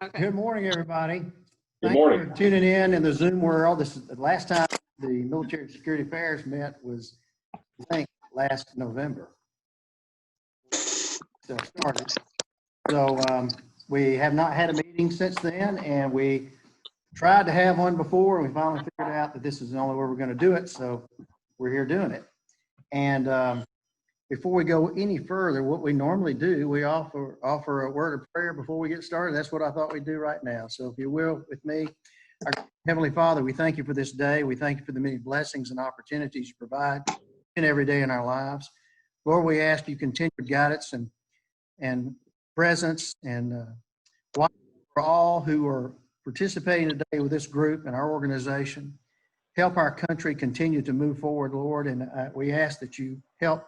Okay. Good morning, everybody. Good morning. Thank you for tuning in the Zoom world. This is the last time the Military and Security Affairs met was, I think, last November. Started. So we have not had a meeting since then, and we tried to have one before, and we finally figured out that this is the only way we're going to do it. So we're here doing it. And before we go any further, what we normally do, we offer a word of prayer before we get started. That's what I thought we'd do right now. So if you will, with me, our Heavenly Father, we thank you for this day. We thank you for the many blessings and opportunities you provide in every day in our lives. Lord, we ask you continued guidance and presence and watch for all who are participating today with this group and our organization. Help our country continue to move forward, Lord, and we ask that you help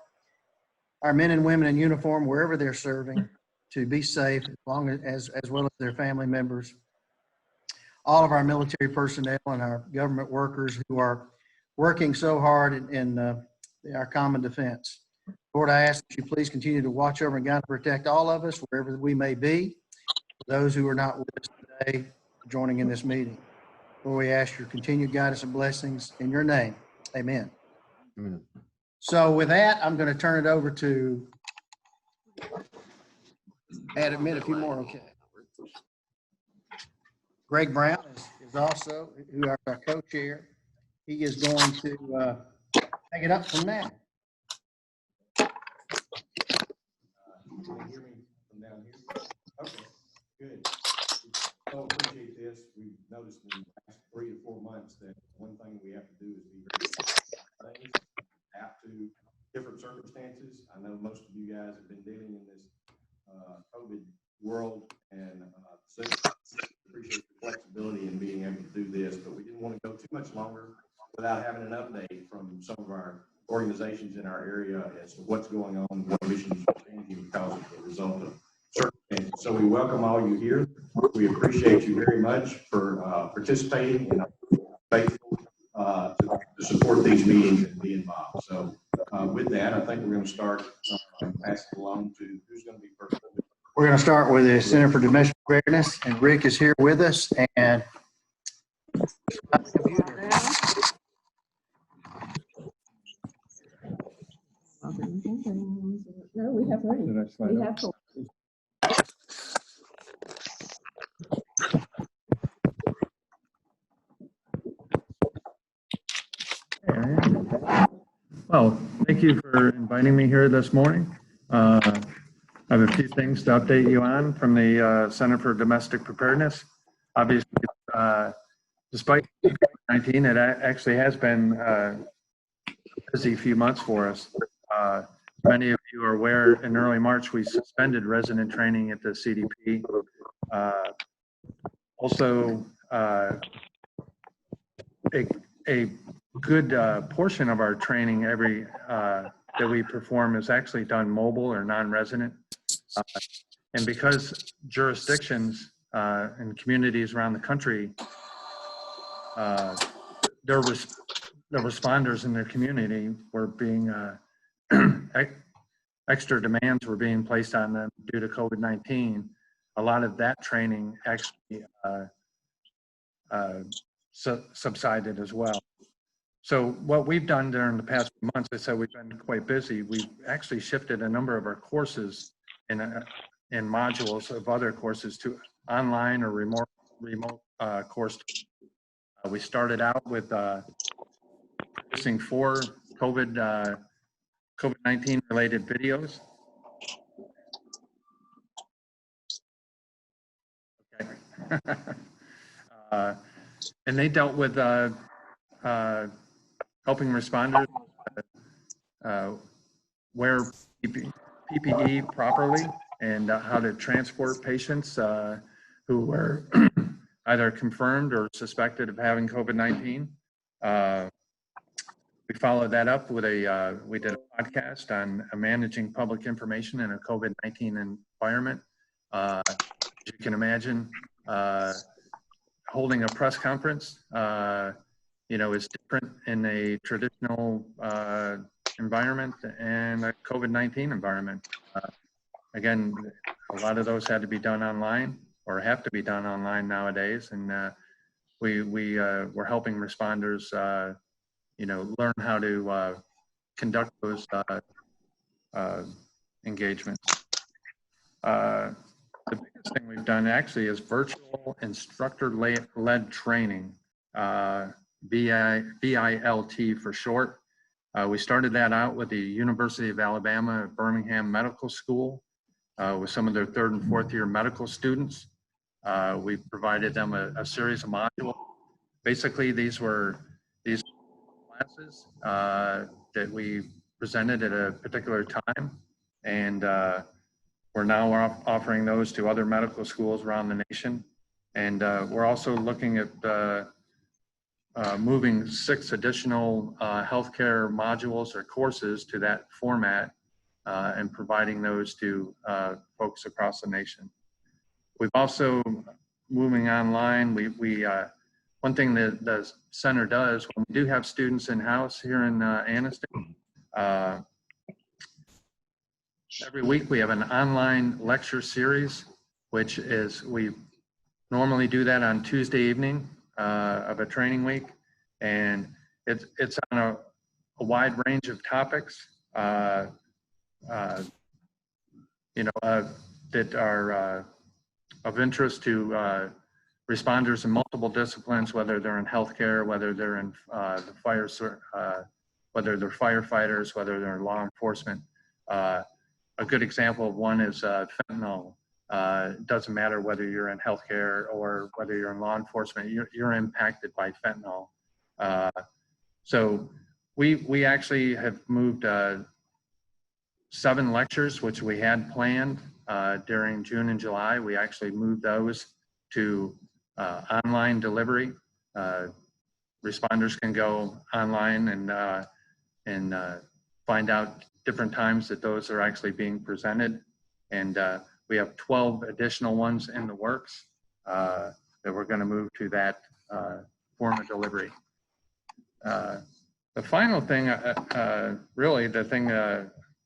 our men and women in uniform, wherever they're serving, to be safe, as well as their family members. All of our military personnel and our government workers who are working so hard in our common defense. Lord, I ask that you please continue to watch over and guide and protect all of us, wherever we may be. For those who are not with us today, joining in this meeting. Lord, we ask your continued guidance and blessings in your name. Amen. Amen. So with that, I'm going to turn it over to admit a few more. Okay. Greg Brown is also, who is our co-chair. He is going to take it up from now. Can you hear me from down here? Okay, good. So appreciate this. We've noticed in the last 3 to 4 months that one thing we have to do is be very things, adapt to different circumstances. I know most of you guys have been dealing in this COVID world, and so appreciate the flexibility in being able to do this, but we didn't want to go too much longer without having an update from some of our organizations in our area as to what's going on, what missions are changing because of the result of circumstances. So we welcome all you here. We appreciate you very much for participating and faithful to support these meetings and be involved. So with that, I think we're going to start passing along to who's going to be first. We're going to start with the Center for Domestic Preparedness, and Rick is here with us. And no, we have ready. We have to. Well, thank you for inviting me here this morning. I have a few things to update you on from the Center for Domestic Preparedness. Obviously, despite COVID-19, it actually has been a busy few months for us. Many of you are aware, in early March, we suspended resident training at the CDP. Also, a good portion of our training that we perform is actually done mobile or non-resident. And because jurisdictions and communities around the country, the responders in their community were being, extra demands were being placed on them due to COVID-19. A lot of that training actually subsided as well. So what we've done during the past few months, I said we've been quite busy. We've actually shifted a number of our courses in modules of other courses to online or remote courses. We started out with producing 4 COVID-19 related videos. Okay. And they dealt with helping responders wear PPE properly and how to transport patients who were either confirmed or suspected of having COVID-19. We followed that up with we did a podcast on managing public information in a COVID-19 environment. As you can imagine, holding a press conference, is different in a traditional environment and a COVID-19 environment. Again, a lot of those had to be done online. or have to be done online nowadays. And we're helping responders, learn how to conduct those engagements. The biggest thing we've done actually is virtual instructor-led training, VILT for short. We started that out with the University of Alabama at Birmingham Medical School with some of their 3rd and 4th year medical students. We provided them a series of modules. Basically, these classes that we presented at a particular time, and we're now offering those to other medical schools around the nation. And we're also looking at moving 6 additional healthcare modules or courses to that format and providing those to folks across the nation. We've also, moving online, one thing that the center does, when we do have students in-house here in Anniston, every week we have an online lecture series, which is, we normally do that on Tuesday evening of a training week. And it's on a wide range of topics, that are of interest to responders in multiple disciplines, whether they're in healthcare, whether they're in the fire, whether they're firefighters, whether they're in law enforcement. A good example of one is fentanyl. It doesn't matter whether you're in healthcare or whether you're in law enforcement, you're impacted by fentanyl. So we actually have moved 7 lectures, which we had planned during June and July. We actually moved those to online delivery. Responders can go online and find out different times that those are actually being presented. And we have 12 additional ones in the works that we're going to move to that form of delivery. The final thing, really the thing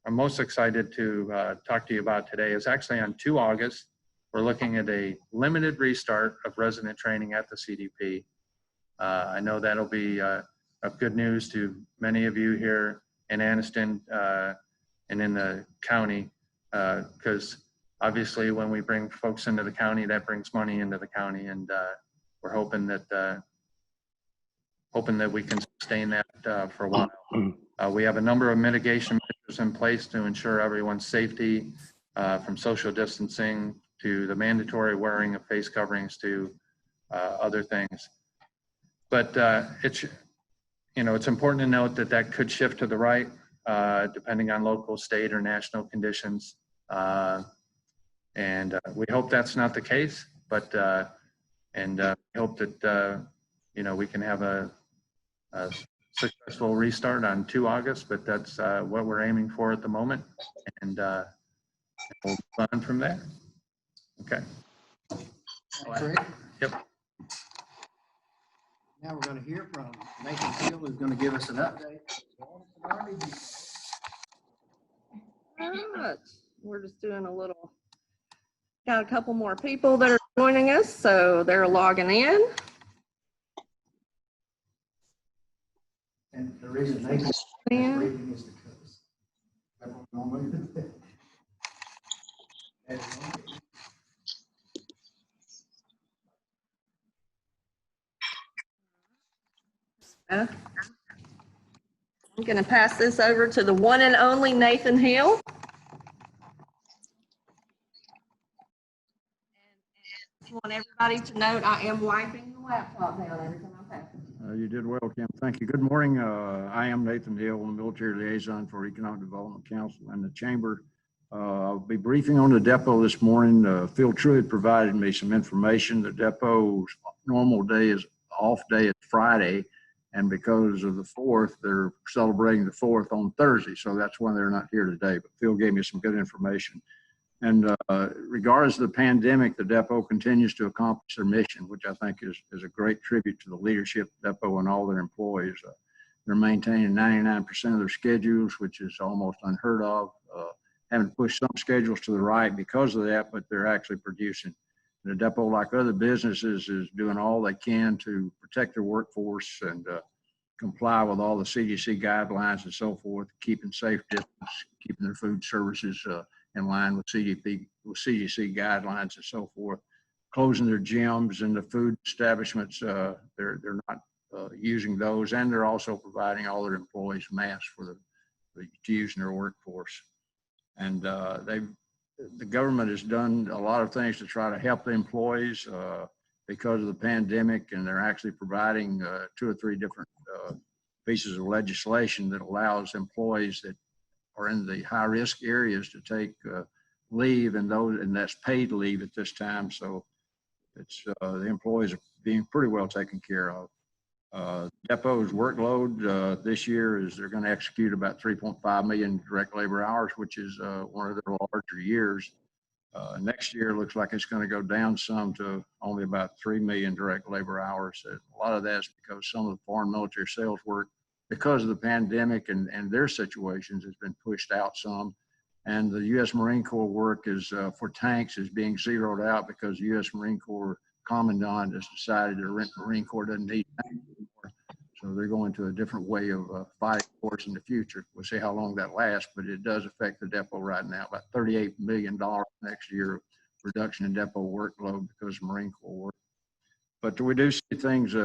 I'm most excited to talk to you about today is actually on 2 August, we're looking at a limited restart of resident training at the CDP. I know that'll be of good news to many of you here in Anniston and in the county, because obviously when we bring folks into the county, that brings money into the county, and we're hoping that we can sustain that for a while. We have a number of mitigation measures in place to ensure everyone's safety, from social distancing to the mandatory wearing of face coverings to other things. But it's important to note that could shift to the right depending on local, state, or national conditions. And we hope that's not the case, but we hope that we can have a successful restart on 2 August, but that's what we're aiming for at the moment, and we'll move on from there. Okay. Great. Yep. Now we're going to hear from Nathan Hill, who's going to give us an update. All right. We're just doing a little, got a couple more people that are joining us, so they're logging in. And the reason Nathan's briefing is because that's what we normally do. I'm going to pass this over to the one and only Nathan Hill. I want everybody to note I am wiping the laptop down every time I pass it. You did well, Kim. Thank you. Good morning. I am Nathan Hill, I'm the Military Liaison for Economic Development Council and the Chamber. I'll be briefing on the depot this morning. Phil True had provided me some information. The depot's normal day is off day is Friday, and because of the 4th, they're celebrating the 4th on Thursday, so that's why they're not here today. But Phil gave me some good information. And regardless of the pandemic, the depot continues to accomplish their mission, which I think is a great tribute to the leadership of the depot and all their employees. They're maintaining 99% of their schedules, which is almost unheard of. Having to push some schedules to the right because of that, but they're actually producing The depot, like other businesses, is doing all they can to protect their workforce and comply with all the CDC guidelines and so forth, keeping safe distance, keeping their food services in line with CDC guidelines and so forth. Closing their gyms and the food establishments, they're not using those, and they're also providing all their employees masks to use in their workforce. And the government has done a lot of things to try to help the employees because of the pandemic, and they're actually providing 2 or 3 different pieces of legislation that allows employees that are in the high-risk areas to take leave, and that's paid leave at this time. So it's the employees are being pretty well taken care of. Depot's workload this year is they're going to execute about 3.5 million direct labor hours, which is one of their larger years. Next year looks like it's going to go down some to only about 3 million direct labor hours. A lot of that's because some of the foreign military sales work, because of the pandemic and their situations, has been pushed out some. And the U.S. Marine Corps work is for tanks is being zeroed out because the U.S. Marine Corps Commandant has decided the Marine Corps doesn't need tanks anymore. So they're going to a different way of fighting force in the future. We'll see how long that lasts, but it does affect the depot right now. About $38 million next year reduction in depot workload because of Marine Corps work. But we do see things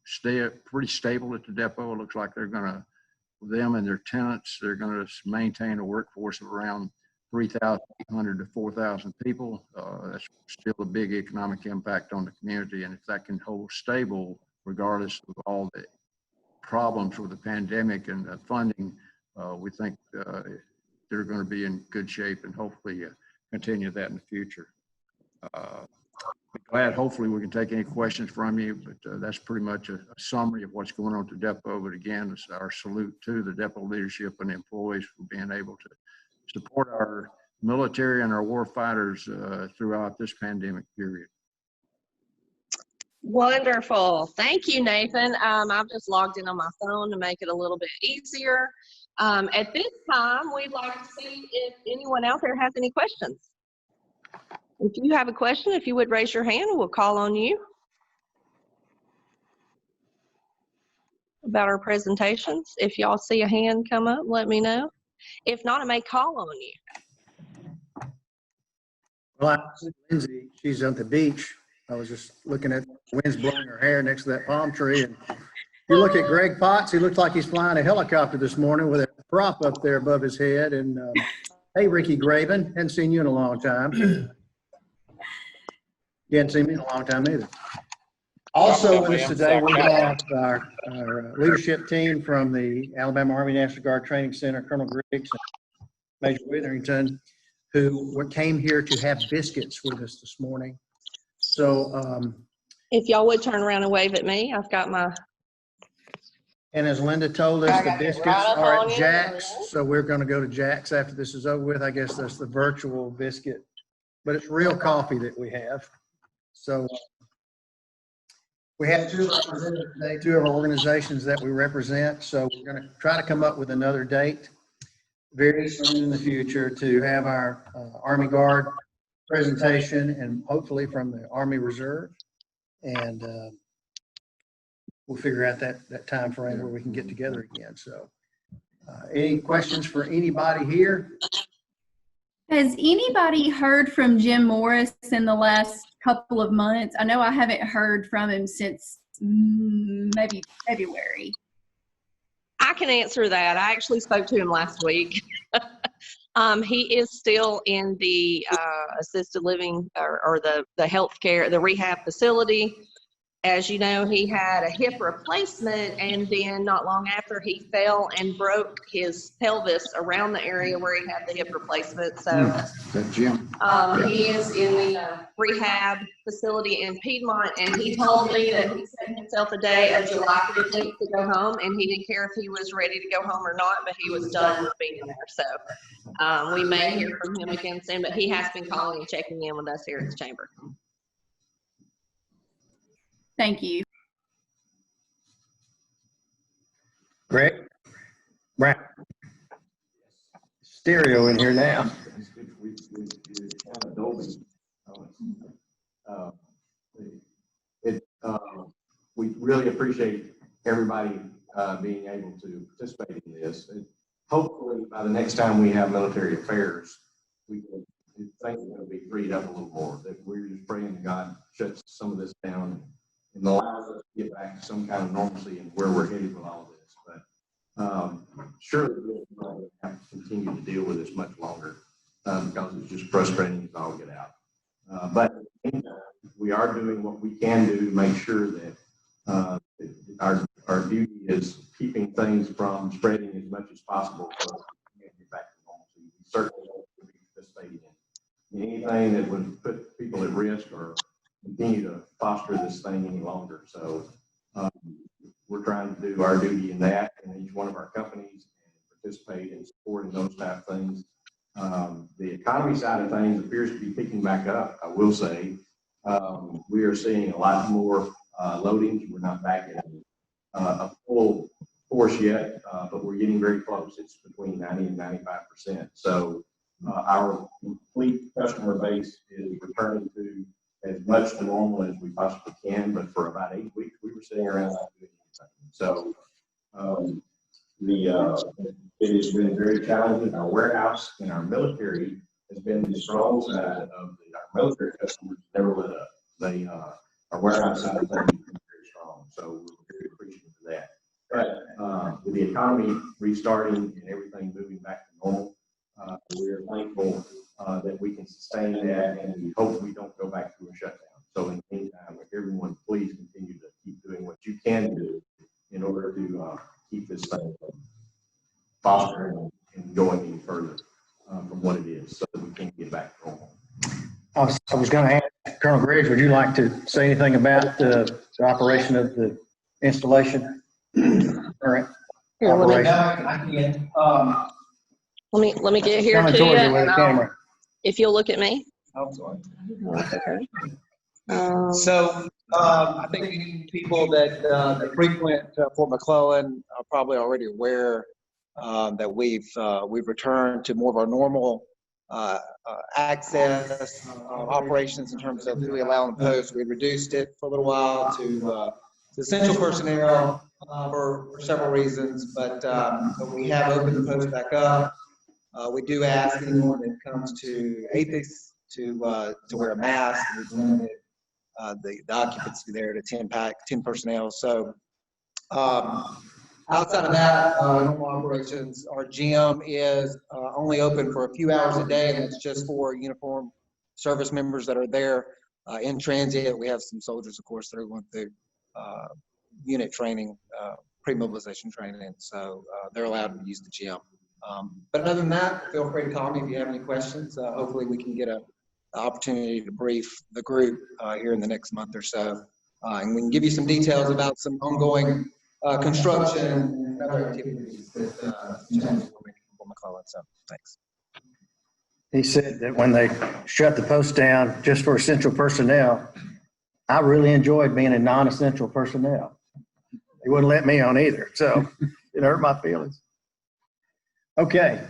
stay pretty stable at the depot. It looks like they're going to, them and their tenants, they're going to maintain a workforce of around 3,800 to 4,000 people. That's still a big economic impact on the community. And if that can hold stable, regardless of all the problems with the pandemic and the funding, we think they're going to be in good shape and hopefully continue that in the future. Be glad, hopefully we can take any questions from you, but that's pretty much a summary of what's going on at the depot. But again, it's our salute to the depot leadership and employees for being able to support our military and our war fighters throughout this pandemic period. Wonderful. Thank you, Nathan. I've just logged in on my phone to make it a little bit easier. At this time, we'd like to see if anyone out there has any questions. If you have a question, if you would raise your hand, we'll call on you about our presentations. If y'all see a hand come up, let me know. If not, I may call on you. Well, I see Lindsay, she's on the beach. I was just looking at the winds blowing her hair next to that palm tree. And you look at Greg Potts, he looked like he's flying a helicopter this morning with a prop up there above his head. And hey, Ricky Graven, hadn't seen you in a long time. You hadn't seen me in a long time either. Also with us today, we have our leadership team from the Alabama Army National Guard Training Center, Colonel Griggs and Major Witherington, who came here to have biscuits with us this morning. So if y'all would turn around and wave at me, I've got my. And as Linda told us, the biscuits are at Jack's. So we're going to go to Jack's after this is over with. I guess that's the virtual biscuit, but it's real coffee that we have. So we have 2 representatives today, 2 of our organizations that we represent. So we're going to try to come up with another date very soon in the future to have our Army Guard presentation and hopefully from the Army Reserve. And we'll figure out that time frame where we can get together again. So any questions for anybody here? Has anybody heard from Jim Morris in the last couple of months? I know I haven't heard from him since maybe February. I can answer that. I actually spoke to him last week. He is still in the assisted living or the healthcare, the rehab facility. As you know, he had a hip replacement, and then not long after he fell and broke his pelvis around the area where he had the hip replacement. So That Jim. he is in the rehab facility in Piedmont, and he told me that he set himself a day of July 15th to go home, and he didn't care if he was ready to go home or not, but he was done with being there. So we may hear from him again soon, but he has been calling and checking in with us here at the chamber. Thank you. Greg? Right. Stereo in here now. we really appreciate everybody being able to participate in this. And hopefully, by the next time we have military affairs, we can, things are going to be freed up a little more. That we're just praying that God shuts some of this down and allows us to get back to some kind of normalcy and where we're headed with all of this. But surely we'll have to continue to deal with this much longer because it's just frustrating as all get out. But in the meantime, we are doing what we can do to make sure that our duty is keeping things from spreading as much as possible so we can get back to normalcy. We certainly don't be participating in anything that would put people at risk or continue to foster this thing any longer. So we're trying to do our duty in that in each one of our companies and participate in supporting those type of things. The economy side of things appears to be picking back up, I will say. We are seeing a lot more loadings. We're not back in a full force yet, but we're getting very close. It's between 90 and 95%. So our complete customer base is returning to as much to normal as we possibly can, but for about 8 weeks, we were sitting around not doing anything. So it has been very challenging. Our warehouse and our military has been the strong side of our military customers never let up. Our warehouse side of things has been very strong, so we're very appreciative of that. But with the economy restarting and everything moving back to normal, we're thankful that we can sustain that, and we hope we don't go back to a shutdown. So in the meantime, everyone, please continue to keep doing what you can do in order to keep this thing fostering and going any further from what it is, so that we can get back to normal. I was going to ask Colonel Griggs, would you like to say anything about the operation of the installation? Current Here, operation. I can. let me get here Coming to towards you, you with and a camera. if you'll look at me. I'm sorry. Okay. So I think many people that frequent Fort McClellan are probably already aware that we've returned to more of our normal access operations in terms of who we allow on the post. We reduced it for a little while to essential personnel for several reasons, but we have opened the post back up. We do ask anyone that comes to APIS to wear a mask. We've limited the occupancy there to 10 personnel. So outside of that, normal operations, our gym is only open for a few hours a day, and it's just for uniformed service members that are there in transit. We have some soldiers, of course, that are going through unit training, pre-mobilization training, so they're allowed to use the gym. But other than that, feel free to call me if you have any questions. Hopefully we can get an opportunity to brief the group here in the next month or so. And we can give you some details about some ongoing construction and other activities that for McClellan. So thanks. He said that when they shut the post down just for essential personnel, I really enjoyed being a non-essential personnel. They wouldn't let me on either, so it hurt my feelings. Okay,